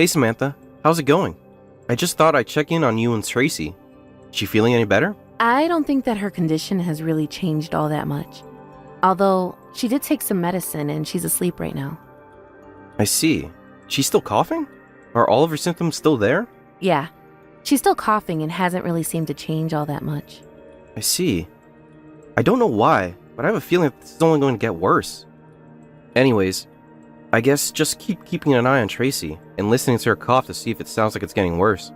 Hey Samantha, how's it going? I just thought I'd check in on you and Tracy. She feeling any better? I don't think that her condition has really changed all that much. Although, she did take some medicine and she's asleep right now. I see. She's still coughing? Are all of her symptoms still there? Yeah, she's still coughing and hasn't really seemed to change all that much. I see. I don't know why, but I have a feeling that this is only going to get worse. Anyways, I guess just keep keeping an eye on Tracy and listening to her cough to see if it sounds like it's getting worse.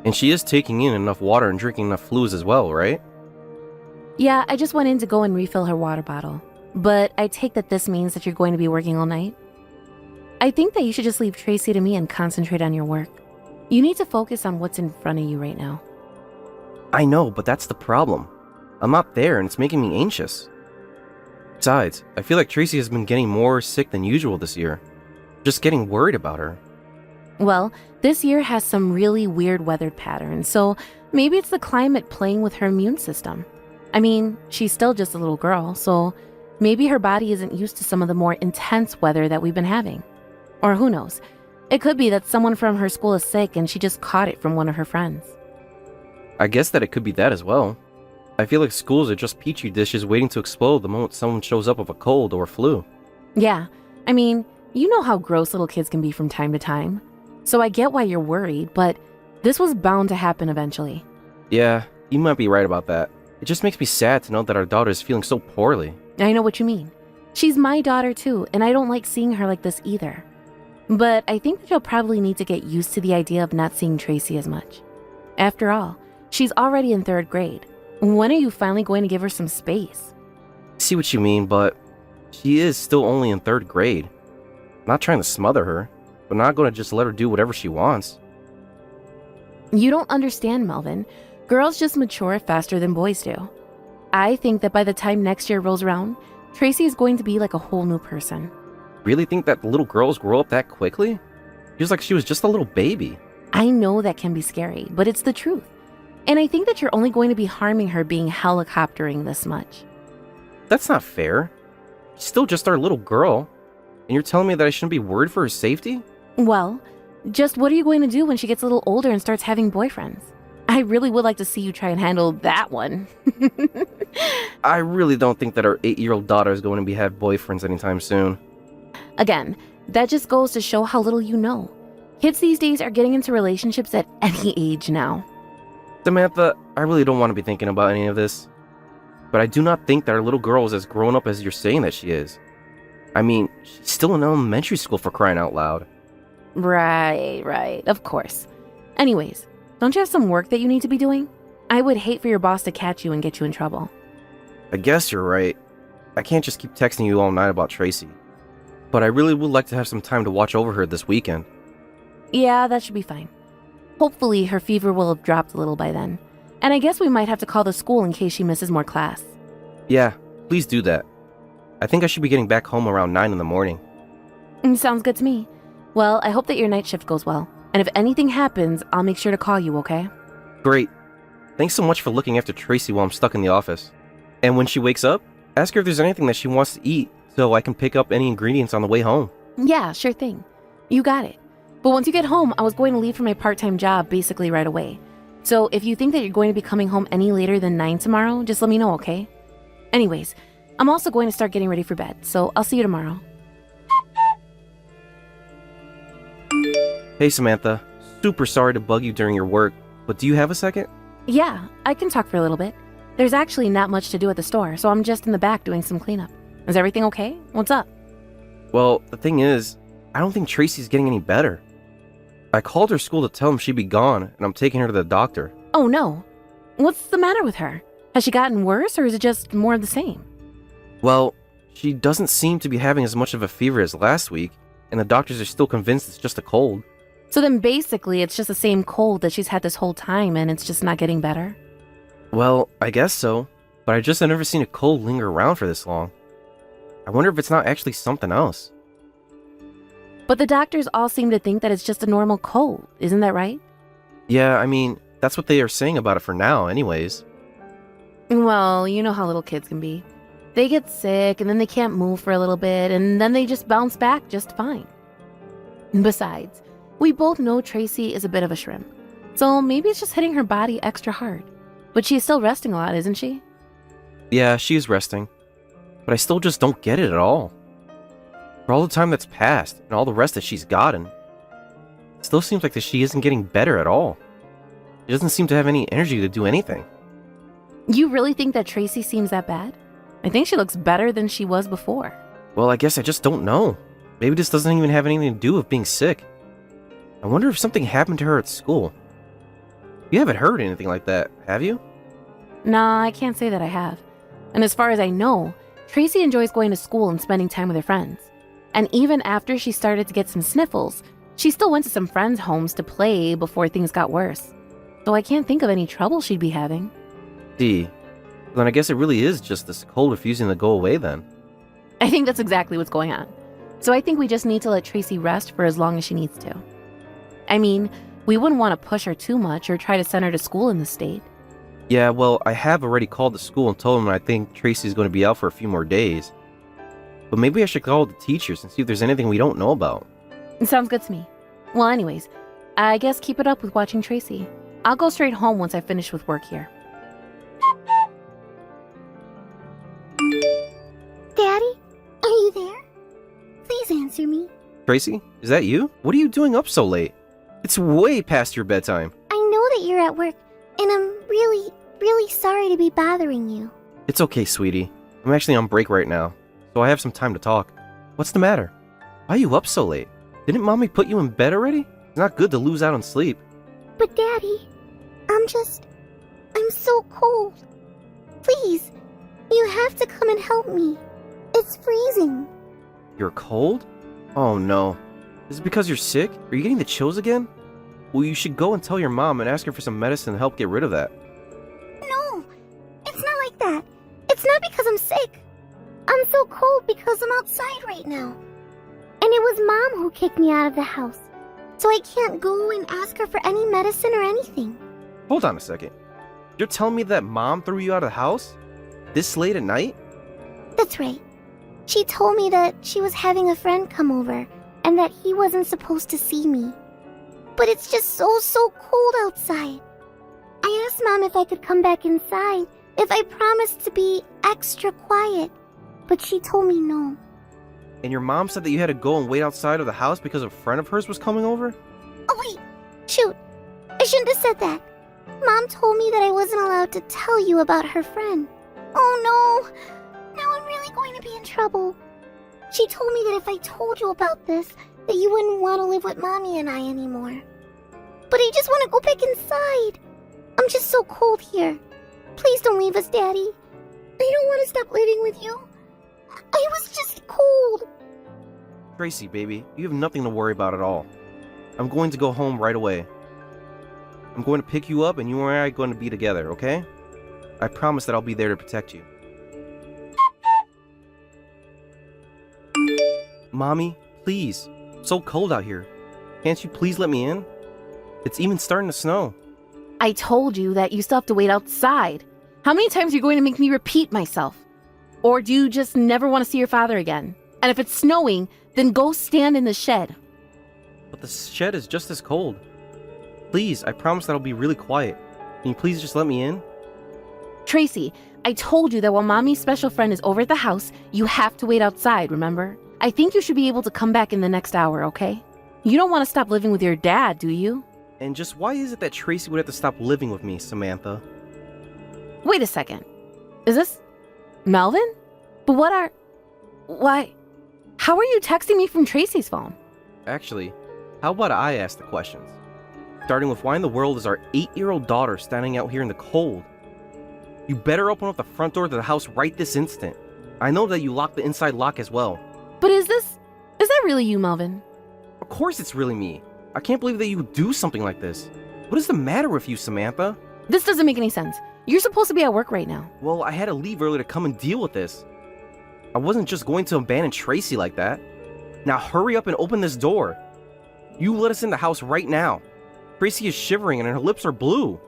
And she is taking in enough water and drinking enough fluids as well, right? Yeah, I just went in to go and refill her water bottle. But I take that this means that you're going to be working all night? I think that you should just leave Tracy to me and concentrate on your work. You need to focus on what's in front of you right now. I know, but that's the problem. I'm not there and it's making me anxious. Besides, I feel like Tracy has been getting more sick than usual this year. Just getting worried about her. Well, this year has some really weird weather patterns, so maybe it's the climate playing with her immune system. I mean, she's still just a little girl, so maybe her body isn't used to some of the more intense weather that we've been having. Or who knows? It could be that someone from her school is sick and she just caught it from one of her friends. I guess that it could be that as well. I feel like schools are just petri dishes waiting to explode the moment someone shows up with a cold or a flu. Yeah, I mean, you know how gross little kids can be from time to time. So I get why you're worried, but this was bound to happen eventually. Yeah, you might be right about that. It just makes me sad to know that our daughter is feeling so poorly. I know what you mean. She's my daughter too, and I don't like seeing her like this either. But I think that you'll probably need to get used to the idea of not seeing Tracy as much. After all, she's already in 3rd grade. When are you finally going to give her some space? I see what you mean, but she is still only in 3rd grade. I'm not trying to smother her, but not going to just let her do whatever she wants. You don't understand, Melvin. Girls just mature faster than boys do. I think that by the time next year rolls around, Tracy is going to be like a whole new person. Really think that little girls grow up that quickly? Feels like she was just a little baby. I know that can be scary, but it's the truth. And I think that you're only going to be harming her being helicoptering this much. That's not fair. She's still just our little girl. And you're telling me that I shouldn't be worried for her safety? Well, just what are you going to do when she gets a little older and starts having boyfriends? I really would like to see you try and handle that one. I really don't think that our 8-year-old daughter is going to have boyfriends anytime soon. Again, that just goes to show how little you know. Kids these days are getting into relationships at any age now. Samantha, I really don't want to be thinking about any of this. But I do not think that our little girl is as grown up as you're saying that she is. I mean, she's still in elementary school for crying out loud. Right, of course. Anyways, don't you have some work that you need to be doing? I would hate for your boss to catch you and get you in trouble. I guess you're right. I can't just keep texting you all night about Tracy. But I really would like to have some time to watch over her this weekend. Yeah, that should be fine. Hopefully her fever will have dropped a little by then. And I guess we might have to call the school in case she misses more class. Yeah, please do that. I think I should be getting back home around 9 in the morning. Sounds good to me. Well, I hope that your night shift goes well. And if anything happens, I'll make sure to call you, okay? Great. Thanks so much for looking after Tracy while I'm stuck in the office. And when she wakes up, ask her if there's anything that she wants to eat so I can pick up any ingredients on the way home. Yeah, sure thing. You got it. But once you get home, I was going to leave for my part-time job basically right away. So if you think that you're going to be coming home any later than 9 tomorrow, just let me know, okay? Anyways, I'm also going to start getting ready for bed, so I'll see you tomorrow. Hey Samantha, super sorry to bug you during your work, but do you have a second? Yeah, I can talk for a little bit. There's actually not much to do at the store, so I'm just in the back doing some cleanup. Is everything okay? What's up? Well, the thing is, I don't think Tracy's getting any better. I called her school to tell them she'd be gone, and I'm taking her to the doctor. Oh no. What's the matter with her? Has she gotten worse, or is it just more of the same? Well, she doesn't seem to be having as much of a fever as last week, and the doctors are still convinced it's just a cold. So then basically it's just the same cold that she's had this whole time and it's just not getting better? Well, I guess so, but I just have never seen a cold linger around for this long. I wonder if it's not actually something else. But the doctors all seem to think that it's just a normal cold, isn't that right? Yeah, I mean, that's what they are saying about it for now anyways. Well, you know how little kids can be. They get sick and then they can't move for a little bit and then they just bounce back just fine. Besides, We both know Tracy is a bit of a shrimp, so maybe it's just hitting her body extra hard. But she's still resting a lot, isn't she? Yeah, she's resting. But I still just don't get it at all. For all the time that's passed, and all the rest that she's gotten, it still seems like that she isn't getting better at all. She doesn't seem to have any energy to do anything. You really think that Tracy seems that bad? I think she looks better than she was before. Well, I guess I just don't know. Maybe this doesn't even have anything to do with being sick. I wonder if something happened to her at school. You haven't heard anything like that, have you? Nah, I can't say that I have. And as far as I know, Tracy enjoys going to school and spending time with her friends. And even after she started to get some sniffles, she still went to some friends' homes to play before things got worse. So I can't think of any trouble she'd be having. Then I guess it really is just this cold refusing to go away then. I think that's exactly what's going on. So I think we just need to let Tracy rest for as long as she needs to. I mean, we wouldn't want to push her too much or try to send her to school in this state. Yeah, well, I have already called the school and told them I think Tracy's going to be out for a few more days. But maybe I should call the teachers and see if there's anything we don't know about. It sounds good to me. Well, anyways, I guess keep it up with watching Tracy. I'll go straight home once I finish with work here. Daddy, are you there? Please answer me. Tracy, is that you? What are you doing up so late? It's way past your bedtime. I know that you're at work, and I'm really, really sorry to be bothering you. It's okay, sweetie. I'm actually on break right now, so I have some time to talk. What's the matter? Why are you up so late? Didn't Mommy put you in bed already? It's not good to lose out on sleep. But Daddy, I'm so cold. Please, you have to come and help me. It's freezing. You're cold? Oh no. Is it because you're sick? Are you getting the chills again? Well, you should go and tell your mom and ask her for some medicine to help get rid of that. No, it's not like that. It's not because I'm sick. I'm so cold because I'm outside right now. And it was Mom who kicked me out of the house. So I can't go and ask her for any medicine or anything. Hold on a second. You're telling me that Mom threw you out of the house? This late at night? That's right. She told me that she was having a friend come over and that he wasn't supposed to see me. But it's just so cold outside. I asked Mom if I could come back inside, if I promised to be extra quiet, but she told me no. And your mom said that you had to go and wait outside of the house because a friend of hers was coming over? Oh wait, shoot, I shouldn't have said that. Mom told me that I wasn't allowed to tell you about her friend. Oh no, now I'm really going to be in trouble. She told me that if I told you about this, that you wouldn't want to live with Mommy and I anymore. But I just want to go back inside. I'm just so cold here. Please don't leave us, Daddy. I don't want to stop living with you. I was just cold. Tracy, baby, you have nothing to worry about at all. I'm going to go home right away. I'm going to pick you up and you and I are going to be together, okay? I promise that I'll be there to protect you. Mommy, please. It's so cold out here. Can't you please let me in? It's even starting to snow. I told you that you still have to wait outside. How many times are you going to make me repeat myself? Or do you just never want to see your father again? And if it's snowing, then go stand in the shed. But the shed is just as cold. Please, I promise that I'll be really quiet. Can you please just let me in? Tracy, I told you that while Mommy's special friend is over at the house, you have to wait outside, remember? I think you should be able to come back in the next hour, okay? You don't want to stop living with your dad, do you? And just why is it that Tracy would have to stop living with me, Samantha? Wait a second. Is this Melvin? But why? How are you texting me from Tracy's phone? Actually, how about I ask the questions? Starting with why in the world is our 8-year-old daughter standing out here in the cold? You better open up the front door to the house right this instant. I know that you locked the inside lock as well. But is that really you, Melvin? Of course it's really me. I can't believe that you would do something like this. What is the matter with you, Samantha? This doesn't make any sense. You're supposed to be at work right now. Well, I had to leave early to come and deal with this. I wasn't just going to abandon Tracy like that. Now hurry up and open this door. You let us in the house right now. Tracy is shivering and her lips are blue.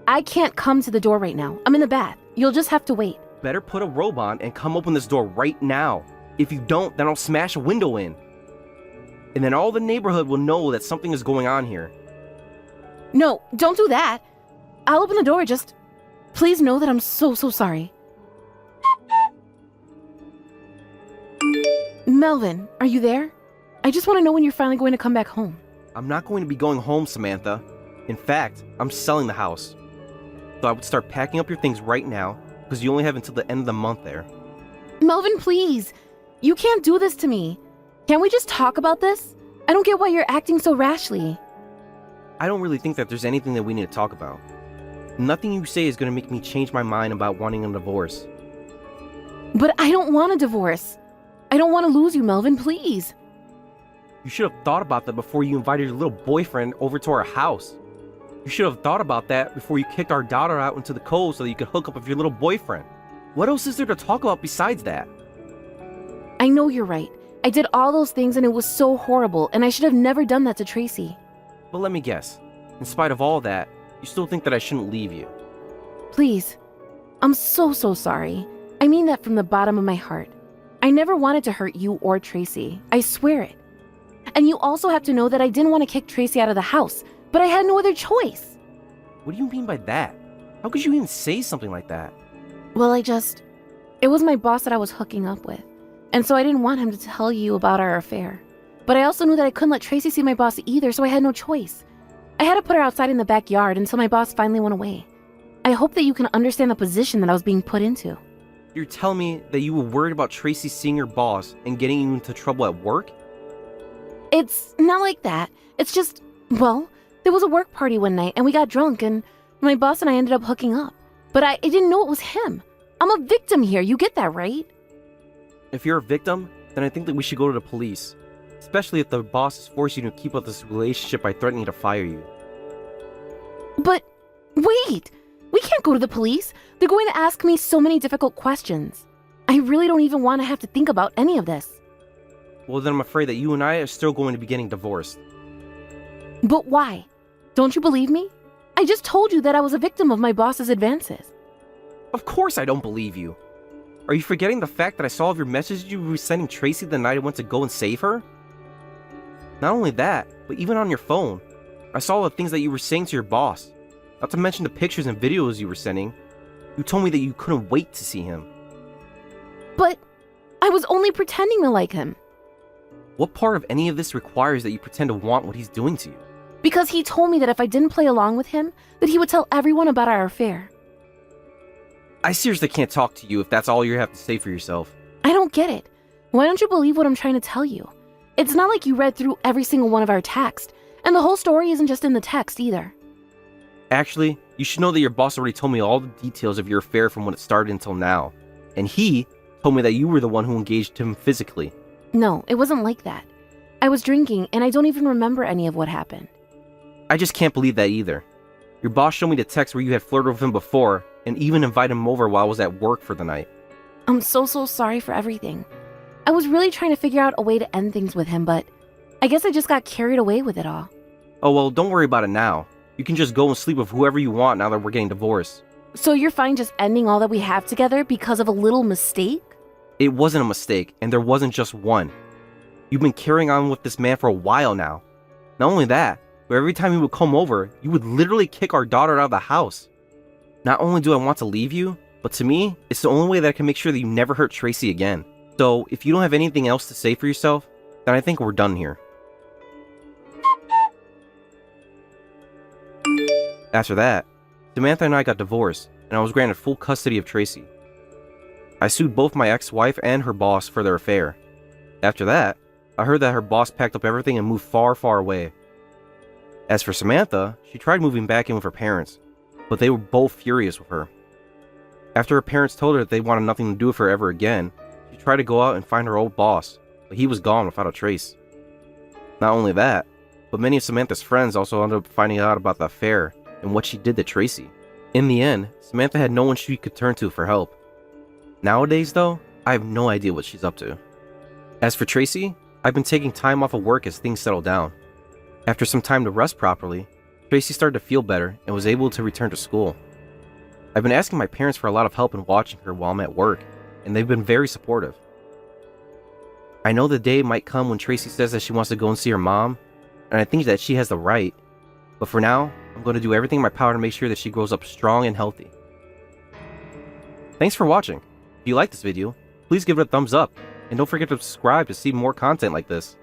I can't come to the door right now. I'm in the bath. You'll just have to wait. Better put a robe on and come open this door right now. If you don't, then I'll smash a window in. And then all the neighborhood will know that something is going on here. No, don't do that. I'll open the door, just please know that I'm so sorry. Melvin, are you there? I just want to know when you're finally going to come back home. I'm not going to be going home, Samantha. In fact, I'm selling the house. So I would start packing up your things right now, because you only have until the end of the month there. Melvin, please. You can't do this to me. Can't we just talk about this? I don't get why you're acting so rashly. I don't really think that there's anything that we need to talk about. Nothing you say is going to make me change my mind about wanting a divorce. But I don't want a divorce. I don't want to lose you, Melvin, please. You should have thought about that before you invited your little boyfriend over to our house. You should have thought about that before you kicked our daughter out into the cold so that you could hook up with your little boyfriend. What else is there to talk about besides that? I know you're right. I did all those things and it was so horrible, and I should have never done that to Tracy. But let me guess, in spite of all that, you still think that I shouldn't leave you. Please. I'm so sorry. I mean that from the bottom of my heart. I never wanted to hurt you or Tracy. I swear it. And you also have to know that I didn't want to kick Tracy out of the house, but I had no other choice. What do you mean by that? How could you even say something like that? Well, it was my boss that I was hooking up with. And so I didn't want him to tell you about our affair. But I also knew that I couldn't let Tracy see my boss either, so I had no choice. I had to put her outside in the backyard until my boss finally went away. I hope that you can understand the position that I was being put into. You're telling me that you were worried about Tracy seeing your boss and getting you into trouble at work? It's not like that. It's just, well, there was a work party one night and we got drunk and my boss and I ended up hooking up. But I didn't know it was him. I'm a victim here, you get that, right? If you're a victim, then I think that we should go to the police. Especially if the boss is forcing you to keep up this relationship by threatening to fire you. But, wait! We can't go to the police. They're going to ask me so many difficult questions. I really don't even want to have to think about any of this. Well, then I'm afraid that you and I are still going to be getting divorced. But why? Don't you believe me? I just told you that I was a victim of my boss's advances. Of course I don't believe you. Are you forgetting the fact that I saw all of your messages you were sending Tracy the night I went to go and save her? Not only that, but even on your phone, I saw all the things that you were saying to your boss. Not to mention the pictures and videos you were sending. You told me that you couldn't wait to see him. But I was only pretending to like him. What part of any of this requires that you pretend to want what he's doing to you? Because he told me that if I didn't play along with him, that he would tell everyone about our affair. I seriously can't talk to you if that's all you have to say for yourself. I don't get it. Why don't you believe what I'm trying to tell you? It's not like you read through every single one of our texts, and the whole story isn't just in the text either. Actually, you should know that your boss already told me all the details of your affair from when it started until now. And he told me that you were the one who engaged him physically. No, it wasn't like that. I was drinking, and I don't even remember any of what happened. I just can't believe that either. Your boss showed me the text where you had flirted with him before, and even invited him over while I was at work for the night. I'm so sorry for everything. I was really trying to figure out a way to end things with him, but I guess I just got carried away with it all. Oh well, don't worry about it now. You can just go and sleep with whoever you want now that we're getting divorced. So you're fine just ending all that we have together because of a little mistake? It wasn't a mistake, and there wasn't just one. You've been carrying on with this man for a while now. Not only that, but every time he would come over, you would literally kick our daughter out of the house. Not only do I want to leave you, but to me, it's the only way that I can make sure that you never hurt Tracy again. So, if you don't have anything else to say for yourself, then I think we're done here. After that, Samantha and I got divorced, and I was granted full custody of Tracy. I sued both my ex-wife and her boss for their affair. After that, I heard that her boss packed up everything and moved far, far away. As for Samantha, she tried moving back in with her parents, but they were both furious with her. After her parents told her that they wanted nothing to do with her ever again, she tried to go out and find her old boss, but he was gone without a trace. Not only that, but many of Samantha's friends also ended up finding out about the affair and what she did to Tracy. In the end, Samantha had no one she could turn to for help. Nowadays though, I have no idea what she's up to. As for Tracy, I've been taking time off of work as things settle down. After some time to rest properly, Tracy started to feel better and was able to return to school. I've been asking my parents for a lot of help in watching her while I'm at work, and they've been very supportive. I know the day might come when Tracy says that she wants to go and see her mom, and I think that she has the right. But for now, I'm going to do everything in my power to make sure that she grows up strong and healthy. Thanks for watching. If you liked this video, please give it a thumbs up, and don't forget to subscribe to see more content like this.